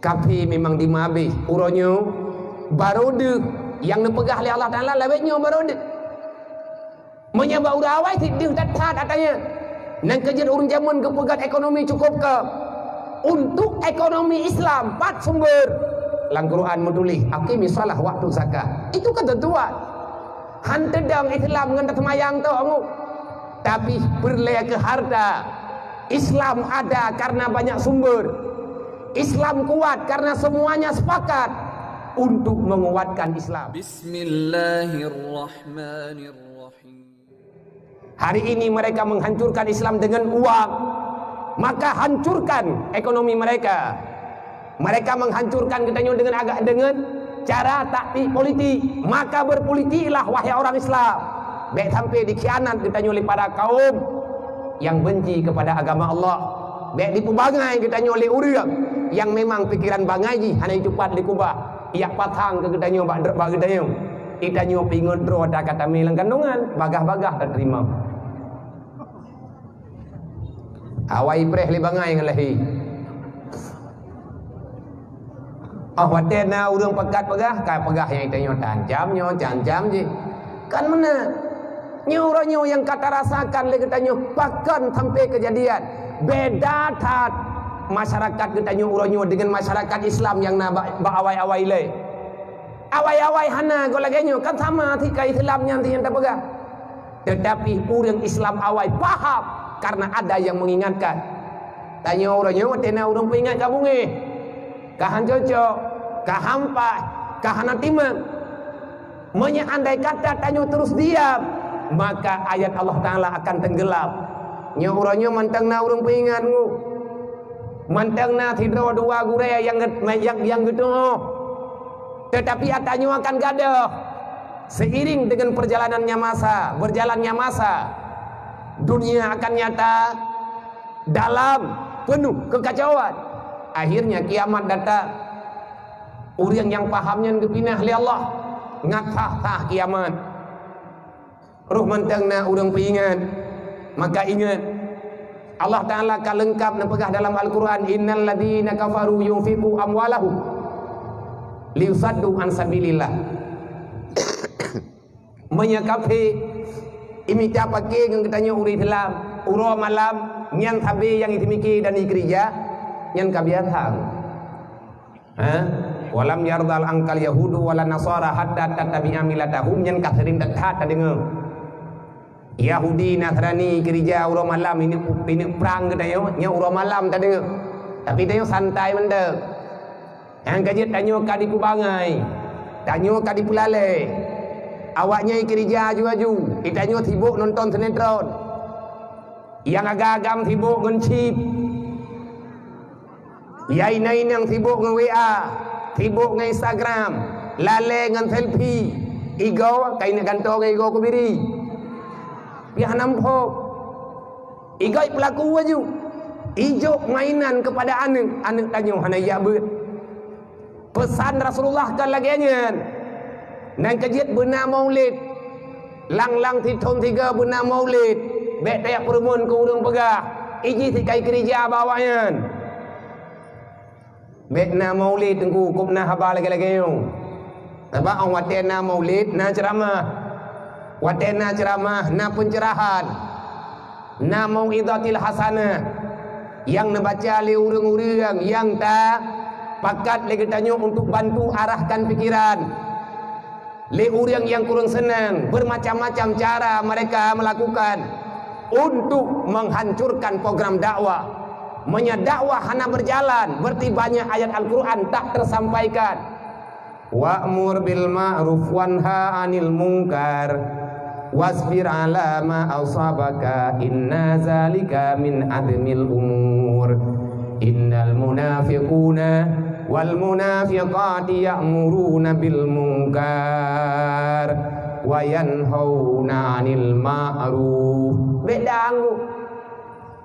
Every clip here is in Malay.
Kapi memang dimabih uronyo barude yang nepegah oleh Allah Taala lawetnya barude menyebab urawai tidih datang katanya nang kejar urang zaman kepegat ekonomi cukup ke untuk ekonomi Islam 4 sumber lang Quran menulis aqimi shalah waktu zakat itu ketentuan hantedang Islam ngan temayang tu angu tapi berlaya ke harta Islam ada karena banyak sumber Islam kuat karena semuanya sepakat untuk menguatkan Islam. Bismillahirrahmanirrahim. Hari ini mereka menghancurkan Islam dengan uang, maka hancurkan ekonomi mereka. Mereka menghancurkan katanya dengan cara taktik politik, maka berpolitiklah wahai orang Islam. Baik sampai dikhianat katanya oleh para kaum yang benci kepada agama Allah. Baik dipubangai katanya oleh orang yang memang pikiran bangaji hanya cepat dikubah. Ia patang ke katanya bak katanya. Itanya pingut dro ada kata melang kandungan, bagah-bagah tak terima. Awai preh li bangai ngalahi. Watena urang pegat pegah, kai pegah yang itanya cancam je. Kan mana? Nyo yang kata rasakan le katanya pakan sampai kejadian. Beda tat masyarakat katanya uronyo dengan masyarakat Islam yang na awai-awai le. Awai-awai hana golagenyo kan sama tika Islamnya nanti yang tak pegang. Tetapi orang Islam awai paham karena ada yang mengingatkan. Tanya uronyo tena urang peingat kabunge. Kahan cocok, kahampa, kahana timang. Andai kata tanya terus diam, maka ayat Allah Ta'ala akan tenggelam. Nyuronyo mantang na urang peingat ngu. Mantang na tidro dua guraya yang gitu. Tetapi atanyo akan gaduh. Seiring dengan berjalannya masa, dunia akan nyata dalam penuh kekacauan. Akhirnya kiamat datang. Orang yang pahamnya kepinah oleh Allah ngatah kiamat. Ruh mantang na urang peingat. Maka ingat Allah Ta'ala akan lengkap nepegah dalam Al-Quran innal ladhina kafaru yunfiqu amwalahum liusaddu an sabilillah. Menyakapi imita pakai yang katanya uri Islam uro malam nyan tabi yang itimiki dan gereja nyan kabiatang walam yardal angkal yahudu wala nasara hatta tattabi'a milatahum nyan kaserin dekat dengar Yahudi, Nasrani, gereja uro malam ini perang katanya nya uro malam tadi. Tapi dia santai mendek. Yang kajit tanyo ka dikubangai. Tanyo ka dipulale. Awaknya gereja aju-aju, itanyo sibuk nonton sinetron. Yang agak-agam sibuk ngencip. Yainain yang sibuk nge WA, sibuk nge Instagram, lale ngan selfie. Igo kain gantong igo ko biri. Ya nampok igai pelaku waju ijok mainan kepada anak tanyo hana ya ber pesan Rasulullah kan laginya nang kejit benar maulid lang tithon 3 benar maulid bek tayak permun ke urang pegah iji tikai gereja bawahnya bek na maulid tengku kupna haba lagi-lagi apa orang watena maulid na ceramah watena ceramah na pencerahan na mau'izatil hasanah yang membaca oleh urang-urang yang tak pakat lagi tanya untuk bantu arahkan pikiran le urang yang kurang senang bermacam-macam cara mereka melakukan untuk menghancurkan program dakwah dakwah hana berjalan berarti banyak ayat Al-Quran tak tersampaikan wa'mur bil ma'ruf wanha 'anil munkar wasbir ala ma asabaka inna zalika min admil umur innal munafiquna wal munafiqati ya'muruna bil munkar wa yanhauna 'anil ma'ruf beda anggu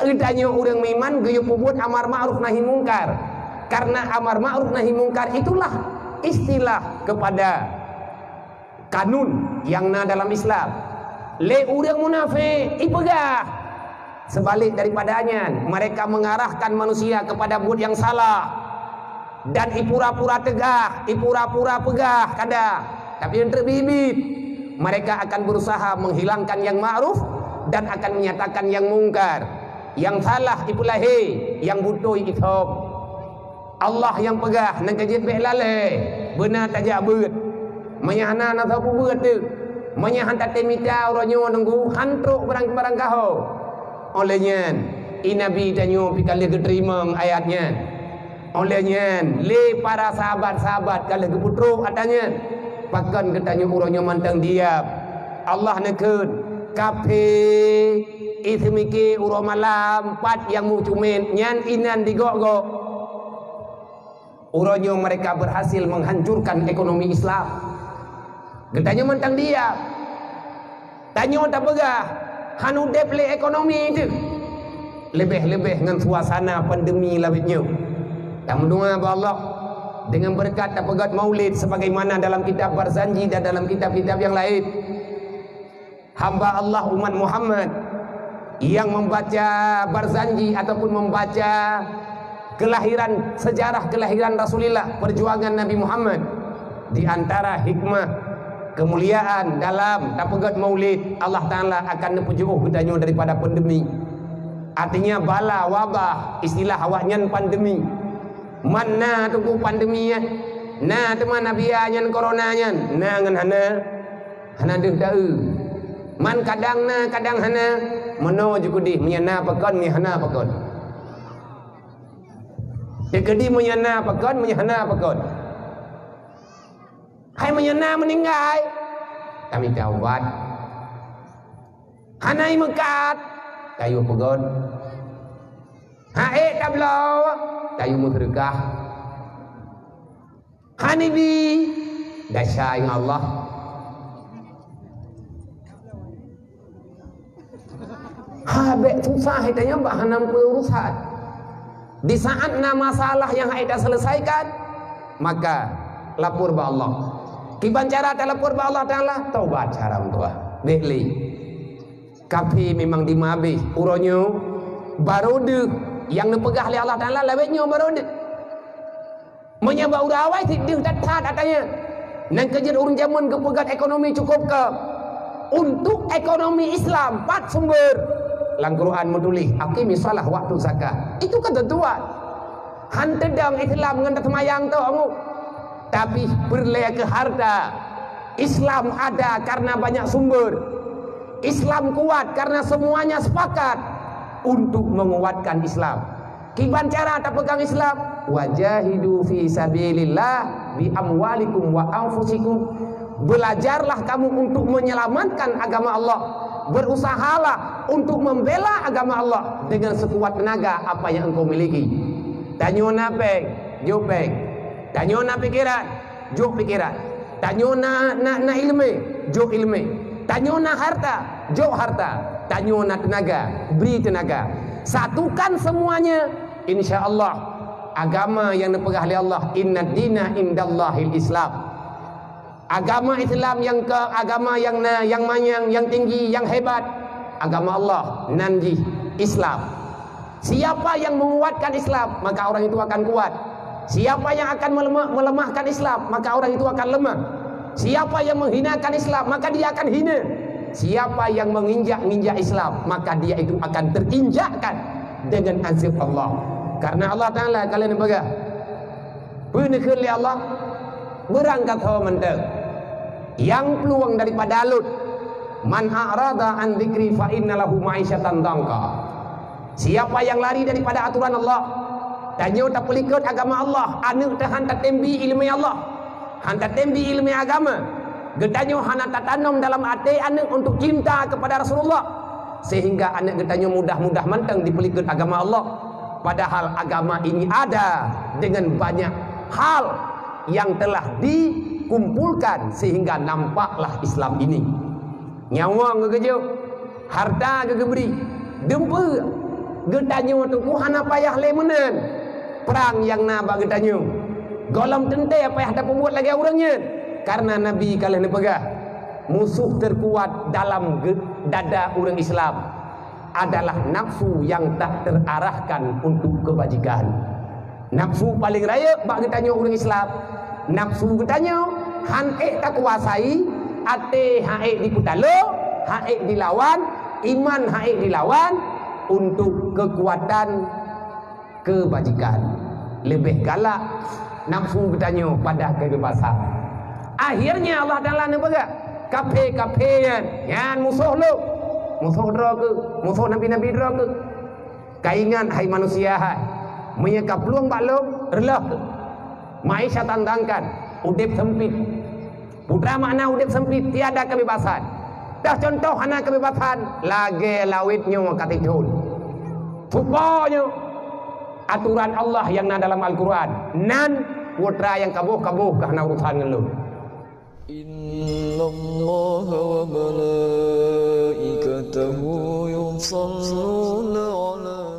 ditanya urang miman geuyeuk puput amar ma'ruf nahi mungkar karena amar ma'ruf nahi mungkar itulah istilah kepada kanun yang na dalam Islam. Le urang munafik ipegah sebalik daripadanya mereka mengarahkan manusia kepada buat yang salah dan ipura-pura tegah, ipura-pura pegah kadang, tapi yang terbibit. Mereka akan berusaha menghilangkan yang ma'ruf dan akan menyatakan yang mungkar. Yang salah ipulahi, yang butuh ithom. Allah yang pegah nang kejit bek lalai, benar tajak beut. Menyahana na sapu beut tu. Menyahan tate mita oronyo nunggu hantruk barang-barang kau. Olehnya inabi tanyo pikale keterima ayatnya. Olehnya le para sahabat-sahabat kalau keputruk atanya pakan ketanya uronyo mantang diap. Allah nekut kafe ismiki uro malam pat yang mucumen nyan inan digok-gok. Uronyo mereka berhasil menghancurkan ekonomi Islam. Getanya mentang dia. Tanyo tak pegah. Hanu deple ekonomi itu. Lebih-lebih dengan suasana pandemi labitnya. Tak mendoa kepada Allah dengan berkat tak pegat maulid sebagaimana dalam kitab Barzanji dan dalam kitab-kitab yang lain. Hamba Allah umat Muhammad yang membaca Barzanji ataupun membaca kelahiran, sejarah kelahiran Rasulullah, perjuangan Nabi Muhammad, di antara hikmah kemuliaan dalam tapegat maulid, Allah Ta'ala akan nepujuh kedanyo daripada pandemi. Artinya bala wabah, istilah awaknya pandemi. Mana tunggu pandemi ya? Nah teman nabiya nyan corona nyan. Nah ngan hana deh tahu. Man kadang na kadang hana meno jukudi menyana pakon ni hana pakon. Dekedi menyana pakon menyana pakon. Hai menyana meninggal. Kami taubat. Hanai mekat kayu pegon. Hae tablau kayu mudrekah. Hanibi dasyai Allah. Habek susah hitanya bahanam urusan. Di saat masalah yang kita selesaikan, maka lapor ba Allah. Kiban cara lapor ba Allah Ta'ala, taubat cara untuk bekli. Kapi memang dimabi uronyo barode yang nepegah oleh Allah Ta'ala lewetnya barode. Menyebab urawai tidak datat katanya. Nang kejar urun zaman kepegat ekonomi cukup ke untuk ekonomi Islam 4 sumber. Lang Quran menulis aqimi salah waktu zakat. Itu ketentuan. Hantedang Islam ngan semayang tu angu. Tapi berlaya ke harta. Islam ada karena banyak sumber. Islam kuat karena semuanya sepakat untuk menguatkan Islam. Kiban cara tak pegang Islam, wajahidu fi sabilillah bi amwalikum wa anfusikum. Belajarlah kamu untuk menyelamatkan agama Allah. Berusahalah untuk membela agama Allah dengan sekuat tenaga apa yang engkau miliki. Tanyo na peng, jo peng. Tanyo na pikiran, jo pikiran. Tanyo na ilmu, jo ilmu. Tanyo na harta, jo harta. Tanyo na tenaga, beri tenaga. Satukan semuanya, insya Allah agama yang dipegah oleh Allah. Inna dina indallahil Islam. Agama Islam agama yang tinggi, yang hebat, agama Allah nanti Islam. Siapa yang menguatkan Islam, maka orang itu akan kuat. Siapa yang akan melemahkan Islam, maka orang itu akan lemah. Siapa yang menghinakan Islam, maka dia akan hina. Siapa yang menginjak-injak Islam, maka dia itu akan terinjakkan dengan azab Allah. Karena Allah Ta'ala kalian baga benikun li Allah berangkat ho menteng yang peluang daripada alut. Man a'rada an dzikri fa innalahu ma'isyatan dangka. Siapa yang lari daripada aturan Allah, tanyo tak pelikut agama Allah, anu teh hantar tembi ilmu Allah, hantar tembi ilmu agama. Getanyo hana tatanam dalam hati anak untuk cinta kepada Rasulullah, sehingga anak getanyo mudah-mudah manteng dipelikut agama Allah. Padahal agama ini ada dengan banyak hal yang telah dikumpulkan sehingga nampaklah Islam ini. Nyawa ngegejo, harta ngegeberi, dempe getanyo tu hana payah lemenen. Perang yang naba getanyo, golong tente apa yang ada pembuat lagi orangnya. Karena Nabi kalian pegah musuh terkuat dalam dada orang Islam adalah nafsu yang tak terarahkan untuk kebajikan. Nafsu paling raya bak kita tanya orang Islam. Nafsu kita tanya han tak kuasai, ate haik diputalo, haik dilawan, iman haik dilawan untuk kekuatan kebajikan. Lebih galak nafsu bertanya pada kebebasan. Akhirnya Allah Ta'ala ni baga kafe-kafean yang musuh lu, musuh neraka, musuh nabi-nabi neraka. Kaingan hai manusia hai menyekap peluang baklum relah maisha tandangkan udip sempit. Putra makna udip sempit tiada kebebasan. Dah contoh hana kebebasan lagi lawitnya katijul. Tupanya aturan Allah yang na dalam Al-Quran nan putra yang kabuh-kabuh kerana urusan lu. Innallaha wa malaikatahu yusalluna ala